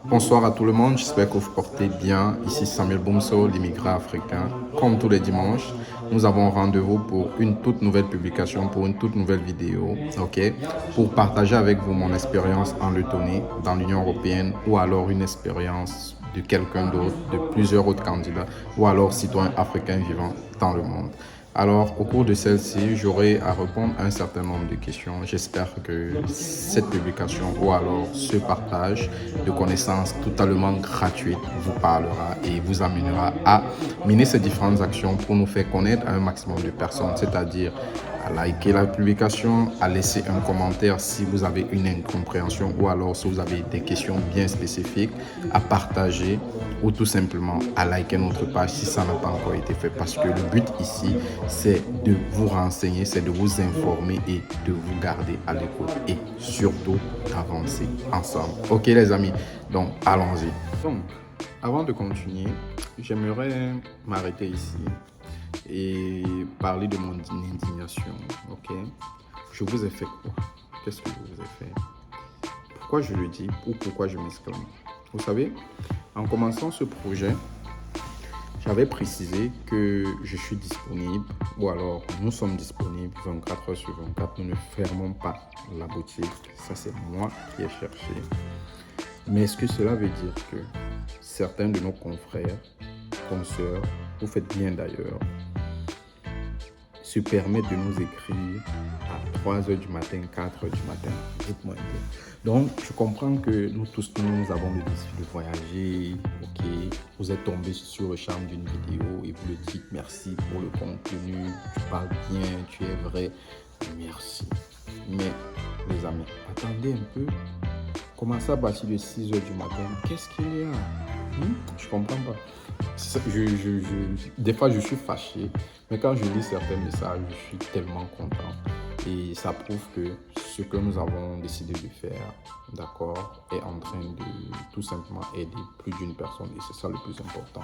Bonsoir à tout le monde, j'espère que vous portez bien. Ici Samuel Boumso, l'immigrant africain. Comme tous les dimanches, nous avons rendez-vous pour une toute nouvelle publication, pour une toute nouvelle vidéo, ok, pour partager avec vous mon expérience en Lettonie, dans l'Union européenne, ou alors une expérience de quelqu'un d'autre, de plusieurs autres candidats, ou alors citoyens africains vivant dans le monde. Alors, au cours de celle-ci, j'aurai à répondre à un certain nombre de questions. J'espère que cette publication ou alors ce partage de connaissances totalement gratuites vous parlera et vous amènera à mener ces différentes actions pour nous faire connaître à un maximum de personnes, c'est-à-dire à liker la publication, à laisser un commentaire si vous avez une incompréhension ou alors si vous avez des questions bien spécifiques, à partager ou tout simplement à liker notre page si ça n'a pas encore été fait. Parce que le but ici, c'est de vous renseigner, c'est de vous informer et de vous garder à l'écoute et surtout avancer ensemble. Ok les amis, donc allons-y. Donc, avant de continuer, j'aimerais m'arrêter ici et parler de mon indignation, ok? Je vous ai fait quoi? Qu'est-ce que je vous ai fait? Pourquoi je le dis ou pourquoi je m'exclame? Vous savez, en commençant ce projet, j'avais précisé que je suis disponible, ou alors nous sommes disponibles 24 heures sur 24. Nous ne fermons pas la boutique. Ça, c'est moi qui ai cherché. Mais est-ce que cela veut dire que certains de nos confrères, consoeurs, vous faites bien d'ailleurs, se permettent de nous écrire à 3 heures du matin, 4 heures du matin? Dites-moi un peu. Donc, je comprends que nous tous, nous avons le défi de voyager. Ok, vous êtes tombé sur le charme d'une vidéo et vous le dites merci pour le contenu. Tu parles bien, tu es vrai. Merci. Mais, les amis, attendez un peu. Comment ça, à partir de 6 heures du matin? Qu'est-ce qu'il y a? Je comprends pas. Des fois, je suis fâché, mais quand je lis certains messages, je suis tellement content. Et ça prouve que ce que nous avons décidé de faire, d'accord, est en train de tout simplement aider plus d'une personne. Et c'est ça le plus important.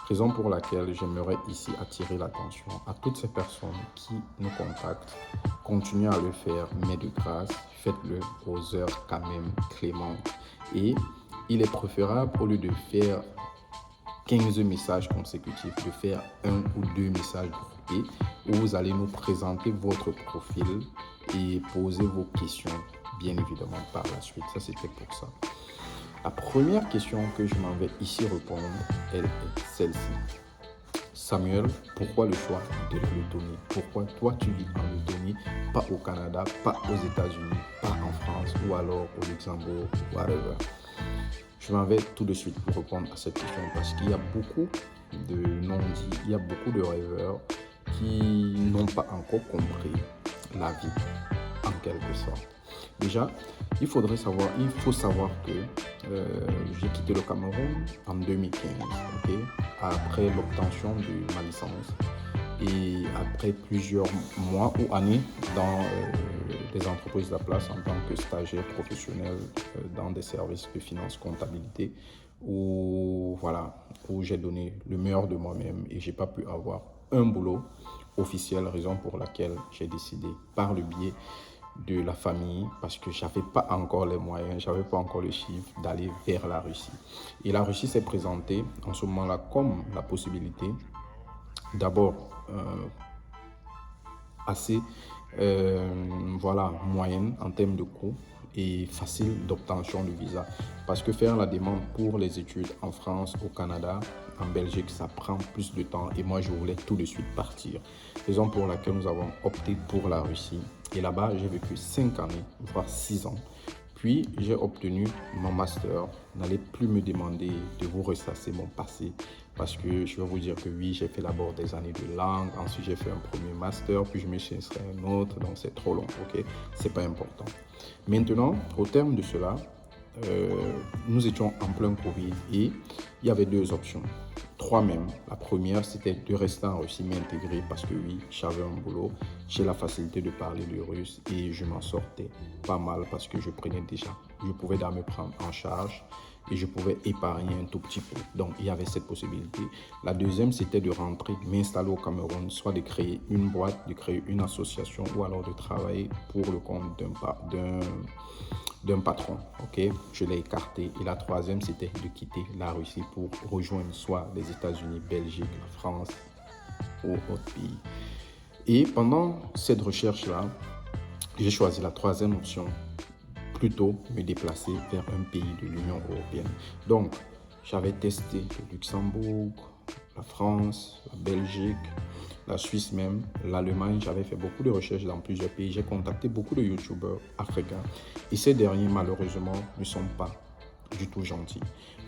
Raison pour laquelle j'aimerais ici attirer l'attention à toutes ces personnes qui nous contactent. Continuez à le faire, mais de grâce, faites-le aux heures quand même clémentes. Et il est préférable, au lieu de faire 15 messages consécutifs, de faire un ou deux messages groupés où vous allez nous présenter votre profil et poser vos questions, bien évidemment, par la suite. Ça, c'était pour ça. La première question que je m'en vais ici répondre, elle est celle-ci. Samuel, pourquoi le choix de la Lettonie? Pourquoi toi tu vis en Lettonie, pas au Canada, pas aux États-Unis, pas en France ou alors au Luxembourg, whatever? Je m'en vais tout de suite pour répondre à cette question parce qu'il y a beaucoup de non-dits, il y a beaucoup de rêveurs qui n'ont pas encore compris la vie en quelque sorte. Déjà, il faut savoir que j'ai quitté le Cameroun en 2015, ok, après l'obtention de ma licence et après plusieurs mois ou années dans des entreprises de la place en tant que stagiaire professionnel dans des services de finance comptabilité où, voilà, où j'ai donné le meilleur de moi-même et j'ai pas pu avoir un boulot officiel, raison pour laquelle j'ai décidé par le biais de la famille, parce que je n'avais pas encore les moyens, je n'avais pas encore le chiffre d'aller vers la Russie. Et la Russie s'est présentée en ce moment-là comme la possibilité, d'abord assez voilà, moyenne en termes de coût et facile d'obtention de visa. Parce que faire la demande pour les études en France, au Canada, en Belgique, ça prend plus de temps et moi je voulais tout de suite partir. Raison pour laquelle nous avons opté pour la Russie. Et là-bas, j'ai vécu 5 années, voire 6 ans. Puis, j'ai obtenu mon master. N'allez plus me demander de vous ressasser mon passé parce que je vais vous dire que oui, j'ai fait d'abord des années de langue. Ensuite, j'ai fait un premier master, puis je me suis inscrit à un autre. Donc, c'est trop long, ok? C'est pas important. Maintenant, au terme de cela, nous étions en plein Covid et il y avait deux options. Trois même. La première, c'était de rester en Russie, m'intégrer parce que oui, j'avais un boulot, j'ai la facilité de parler le russe et je m'en sortais pas mal parce que je prenais déjà, je pouvais déjà me prendre en charge et je pouvais épargner un tout petit peu. Donc, il y avait cette possibilité. La deuxième, c'était de rentrer, m'installer au Cameroun, soit de créer une boîte, de créer une association ou alors de travailler pour le compte d'un patron. Ok, je l'ai écarté. Et la troisième, c'était de quitter la Russie pour rejoindre soit les États-Unis, Belgique, la France ou autre pays. Et pendant cette recherche-là, j'ai choisi la troisième option, plutôt me déplacer vers un pays de l'Union européenne. Donc, j'avais testé le Luxembourg, la France, la Belgique, la Suisse même, l'Allemagne. J'avais fait beaucoup de recherches dans plusieurs pays. J'ai contacté beaucoup de youtubeurs africains. Et ces derniers, malheureusement, ne sont pas du tout gentils.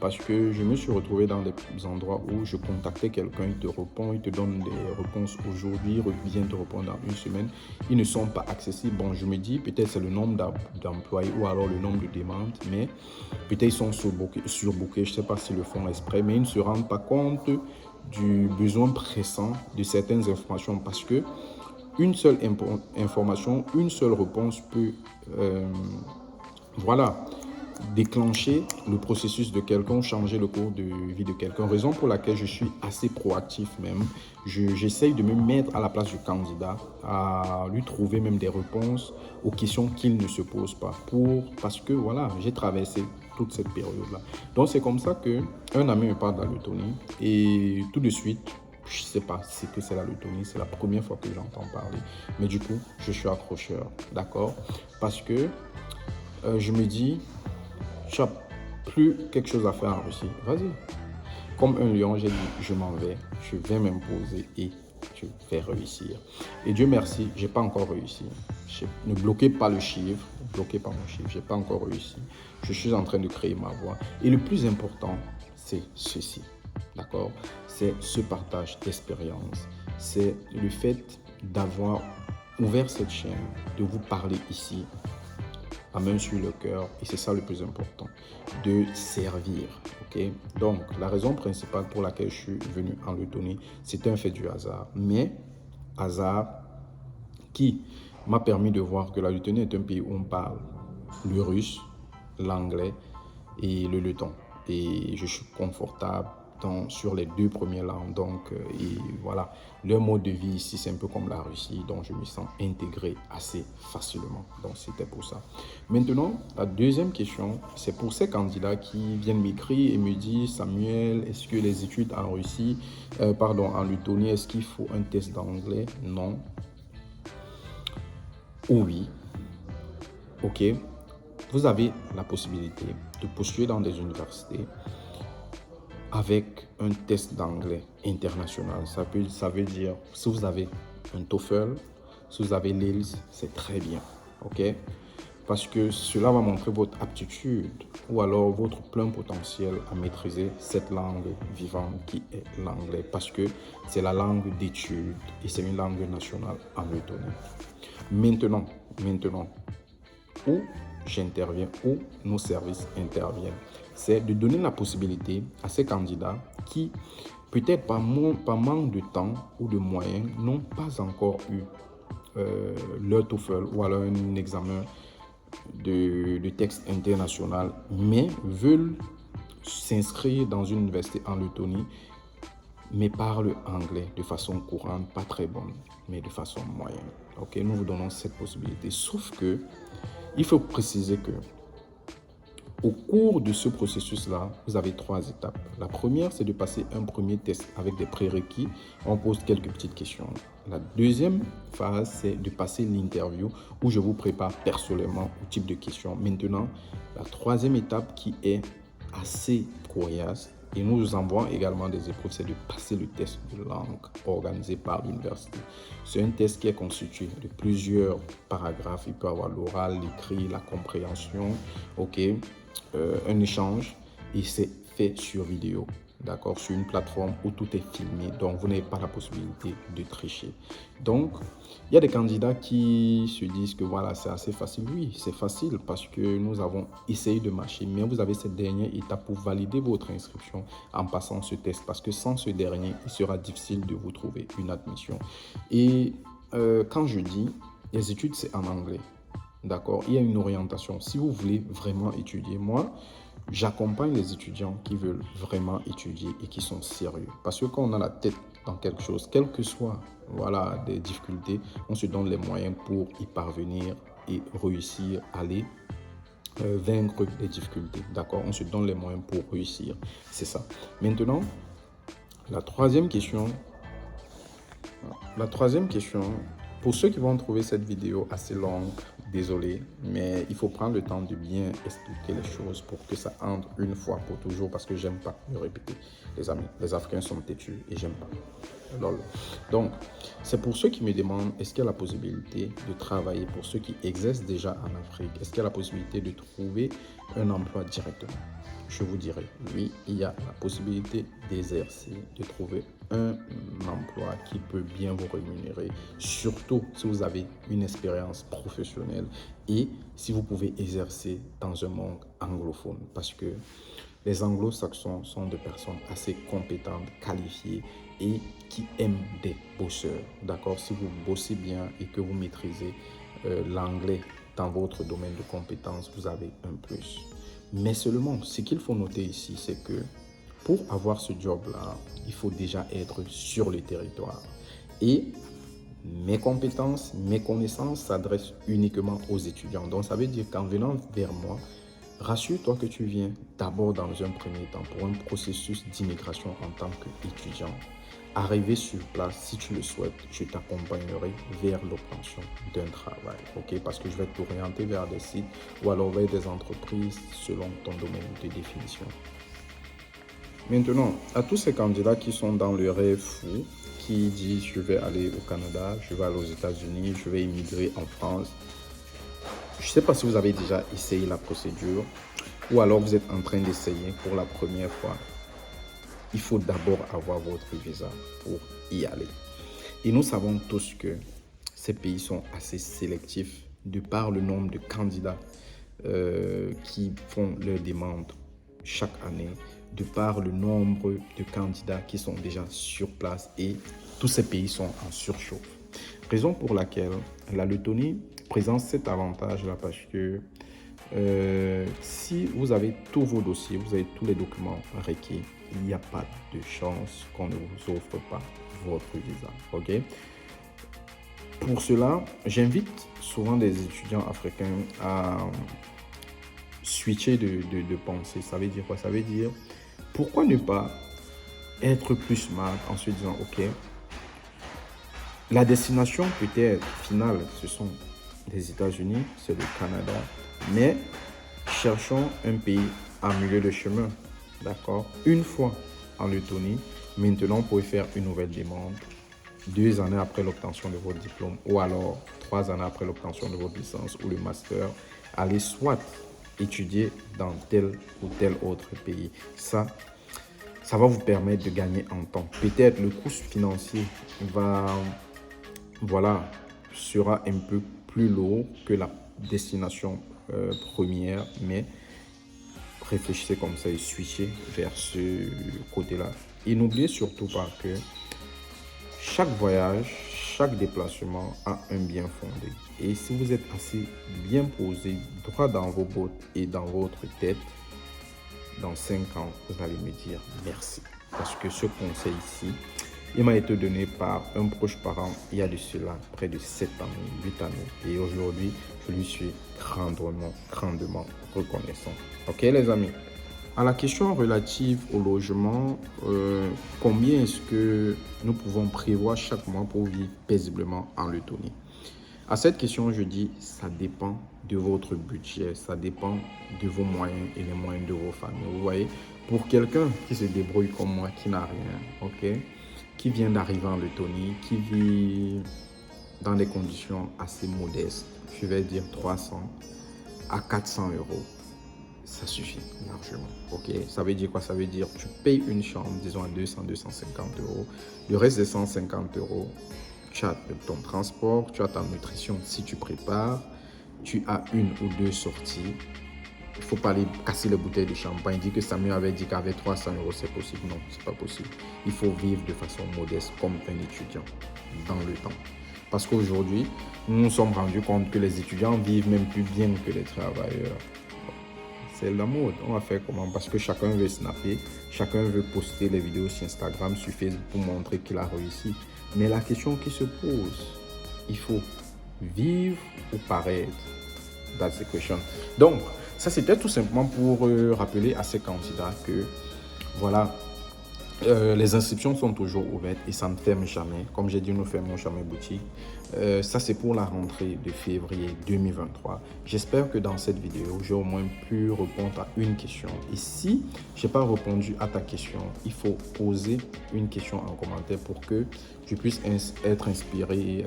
Parce que je me suis retrouvé dans des endroits où je contactais quelqu'un, il te répond, il te donne des réponses aujourd'hui, il vient te répondre dans une semaine. Ils ne sont pas accessibles. Bon, je me dis, peut-être c'est le nombre d'employés ou alors le nombre de demandes, mais peut-être ils sont surbookés. Je ne sais pas s'ils le font exprès, mais ils ne se rendent pas compte du besoin pressant de certaines informations parce que une seule information, une seule réponse peut, voilà, déclencher le processus de quelqu'un, changer le cours de vie de quelqu'un. Raison pour laquelle je suis assez proactif même. J'essaye de me mettre à la place du candidat, à lui trouver même des réponses aux questions qu'il ne se pose pas. Parce que voilà, j'ai traversé toute cette période-là. Donc c'est comme ça qu'un ami me parle de la Lettonie et tout de suite, je ne sais pas ce que c'est la Lettonie, c'est la première fois que j'entends parler. Mais du coup, je suis accrocheur, d'accord? Parce que je me dis, tu n'as plus quelque chose à faire en Russie. Vas-y. Comme un lion, j'ai dit, je m'en vais, je vais m'imposer et je vais réussir. Et Dieu merci, je n'ai pas encore réussi. Ne bloquez pas le chiffre, ne bloquez pas mon chiffre, je n'ai pas encore réussi. Je suis en train de créer ma voie. Et le plus important, c'est ceci, d'accord? C'est ce partage d'expérience. C'est le fait d'avoir ouvert cette chaîne, de vous parler ici, à main sur le cœur, et c'est ça le plus important, de servir. Okay? Donc, la raison principale pour laquelle je suis venu en Lettonie, c'était un fait du hasard. Mais, hasard qui m'a permis de voir que la Lettonie est un pays où on parle le russe, l'anglais et le letton. Et je suis confortable sur les deux premières langues. Donc, et voilà, leur mode de vie ici, c'est un peu comme la Russie. Donc, je me sens intégré assez facilement. Donc, c'était pour ça. Maintenant, la deuxième question, c'est pour ces candidats qui viennent m'écrire et me disent, Samuel, est-ce que les études en Russie, en Lettonie, est-ce qu'il faut un test d'anglais? Non. Ou oui. OK. Vous avez la possibilité de postuler dans des universités avec un test d'anglais international. Ça veut dire, si vous avez un TOEFL, si vous avez l'IELTS, c'est très bien, ok? Parce que cela va montrer votre aptitude ou alors votre plein potentiel à maîtriser cette langue vivante qui est l'anglais. Parce que c'est la langue d'étude et c'est une langue nationale en Lettonie. Maintenant, où j'interviens, où nos services interviennent, c'est de donner la possibilité à ces candidats qui, peut-être par manque de temps ou de moyens, n'ont pas encore eu leur TOEFL ou alors un examen de texte international, mais veulent s'inscrire dans une université en Lettonie, mais parlent anglais de façon courante, pas très bonne, mais de façon moyenne. Ok, nous vous donnons cette possibilité. Sauf que il faut préciser que au cours de ce processus-là, vous avez 3 étapes. La première, c'est de passer un premier test avec des prérequis. On pose quelques petites questions. La deuxième phase, c'est de passer l'interview où je vous prépare personnellement au type de questions. Maintenant, la troisième étape qui est assez coriace, et nous vous envoyons également des épreuves, c'est de passer le test de langue organisé par l'université. C'est un test qui est constitué de plusieurs paragraphes. Il peut y avoir l'oral, l'écrit, la compréhension, ok, un échange, et c'est fait sur vidéo, d'accord, sur une plateforme où tout est filmé, donc vous n'avez pas la possibilité de tricher. Donc, il y a des candidats qui se disent que voilà, c'est assez facile. Oui, c'est facile parce que nous avons essayé de marcher, mais vous avez cette dernière étape pour valider votre inscription en passant ce test, parce que sans ce dernier, il sera difficile de vous trouver une admission. Et quand je dis les études, c'est en anglais. D'accord, il y a une orientation. Si vous voulez vraiment étudier, moi, j'accompagne les étudiants qui veulent vraiment étudier et qui sont sérieux. Parce que quand on a la tête dans quelque chose, quelles que soient voilà, des difficultés, on se donne les moyens pour y parvenir et réussir à les vaincre les difficultés. D'accord? On se donne les moyens pour réussir. C'est ça. Maintenant, la troisième question, pour ceux qui vont trouver cette vidéo assez longue, désolé, mais il faut prendre le temps de bien expliquer les choses pour que ça entre une fois pour toujours, parce que j'aime pas me répéter. Les amis, les Africains sont têtus et j'aime pas. Lol. Donc, c'est pour ceux qui me demandent, est-ce qu'il y a la possibilité de travailler, pour ceux qui exercent déjà en Afrique, est-ce qu'il y a la possibilité de trouver un emploi directement? Je vous dirai, oui, il y a la possibilité d'exercer, de trouver un emploi qui peut bien vous rémunérer, surtout si vous avez une expérience professionnelle et si vous pouvez exercer dans un monde anglophone, parce que les anglo-saxons sont des personnes assez compétentes, qualifiées et qui aiment des bosseurs. D'accord? Si vous bossez bien et que vous maîtrisez l'anglais dans votre domaine de compétences, vous avez un plus. Mais seulement, ce qu'il faut noter ici, c'est que pour avoir ce job-là, il faut déjà être sur le territoire. Et mes compétences, mes connaissances s'adressent uniquement aux étudiants. Donc, ça veut dire qu'en venant vers moi, rassure-toi que tu viens d'abord dans un premier temps pour un processus d'immigration en tant qu'étudiant. Arriver sur place, si tu le souhaites, je t'accompagnerai vers l'obtention d'un travail, ok? Parce que je vais t'orienter vers des sites ou alors vers des entreprises selon ton domaine de définition. Maintenant, à tous ces candidats qui sont dans le rêve fou, qui disent je vais aller au Canada, je vais aller aux États-Unis, je vais immigrer en France. Je ne sais pas si vous avez déjà essayé la procédure ou alors vous êtes en train d'essayer pour la première fois. Il faut d'abord avoir votre visa pour y aller. Et nous savons tous que ces pays sont assez sélectifs de par le nombre de candidats qui font leurs demandes chaque année, de par le nombre de candidats qui sont déjà sur place et tous ces pays sont en surchauffe. Raison pour laquelle la Lettonie présente cet avantage-là parce que si vous avez tous vos dossiers, vous avez tous les documents requis, il n'y a pas de chance qu'on ne vous offre pas votre visa. Ok? Pour cela, j'invite souvent des étudiants africains à switcher de pensée. Ça veut dire quoi? Ça veut dire, pourquoi ne pas être plus smart en se disant, ok, la destination peut-être finale, ce sont les États-Unis, c'est le Canada, mais cherchons un pays à milieu de chemin, d'accord? Une fois en Lettonie, maintenant vous pouvez faire une nouvelle demande 2 années après l'obtention de votre diplôme ou alors 3 années après l'obtention de votre licence ou le master, allez soit étudier dans tel ou tel autre pays. Ça va vous permettre de gagner en temps. Peut-être le coût financier sera un peu plus lourd que la destination première, mais réfléchissez comme ça et switchez vers ce côté-là. Et n'oubliez surtout pas que chaque voyage, chaque déplacement a un bien fondé. Et si vous êtes assez bien posé, droit dans vos bottes et dans votre tête, dans 5 ans, vous allez me dire merci. Parce que ce conseil ici, il m'a été donné par un proche parent il y a de cela près de 7 années, 8 années. Et aujourd'hui, je lui suis grandement reconnaissant. Ok les amis? À la question relative au logement, combien est-ce que nous pouvons prévoir chaque mois pour vivre paisiblement en Lettonie? À cette question, je dis, ça dépend de votre budget, ça dépend de vos moyens et les moyens de vos familles. Vous voyez, pour quelqu'un qui se débrouille comme moi, qui n'a rien, ok, qui vient d'arriver en Lettonie, qui vit dans des conditions assez modestes, je vais dire 300 à 400 euros, ça suffit largement, ok? Ça veut dire quoi? Ça veut dire tu payes une chambre, disons à 200, 250 euros. Le reste des 150 euros, tu as ton transport, tu as ta nutrition si tu prépares, tu as 1 ou 2 sorties. Il ne faut pas aller casser les bouteilles de champagne. Dit que Samuel avait dit qu'avec 300 euros, c'est possible. Non, ce n'est pas possible. Il faut vivre de façon modeste comme un étudiant dans le temps. Parce qu'aujourd'hui, nous nous sommes rendus compte que les étudiants vivent même plus bien que les travailleurs. c'est la mode. On va faire comment? Parce que chacun veut snapper, chacun veut poster les vidéos sur Instagram, sur Facebook pour montrer qu'il a réussi. Mais la question qui se pose, il faut vivre ou paraître? That's the question. Donc, ça c'était tout simplement pour rappeler à ces candidats que voilà, les inscriptions sont toujours ouvertes et ça ne ferme jamais. Comme j'ai dit, nous ne fermons jamais boutique. Ça, c'est pour la rentrée de février 2023. J'espère que dans cette vidéo, j'ai au moins pu répondre à une question. Et si je n'ai pas répondu à ta question, il faut poser une question en commentaire pour que je puisse être inspiré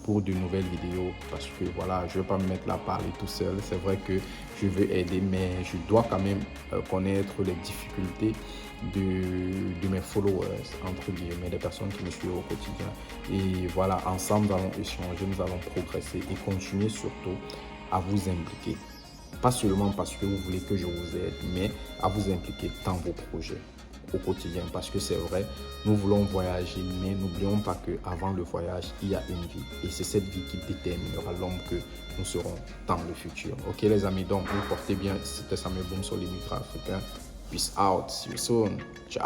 pour de nouvelles vidéos. Parce que voilà, je ne vais pas me mettre là à parler tout seul. C'est vrai que je veux aider, mais je dois quand même connaître les difficultés de mes followers, entre guillemets, des personnes qui me suivent au quotidien. Et voilà, ensemble, nous allons échanger, nous allons progresser et continuer surtout à vous impliquer. Pas seulement parce que vous voulez que je vous aide, mais à vous impliquer dans vos projets au quotidien. Parce que c'est vrai, nous voulons voyager, mais n'oublions pas qu'avant le voyage, il y a une vie. Et c'est cette vie qui déterminera l'homme que nous serons dans le futur. Ok les amis, donc vous portez bien. C'était Samuel Boumsole, l'immigrant africain. Peace out. See you soon. Ciao.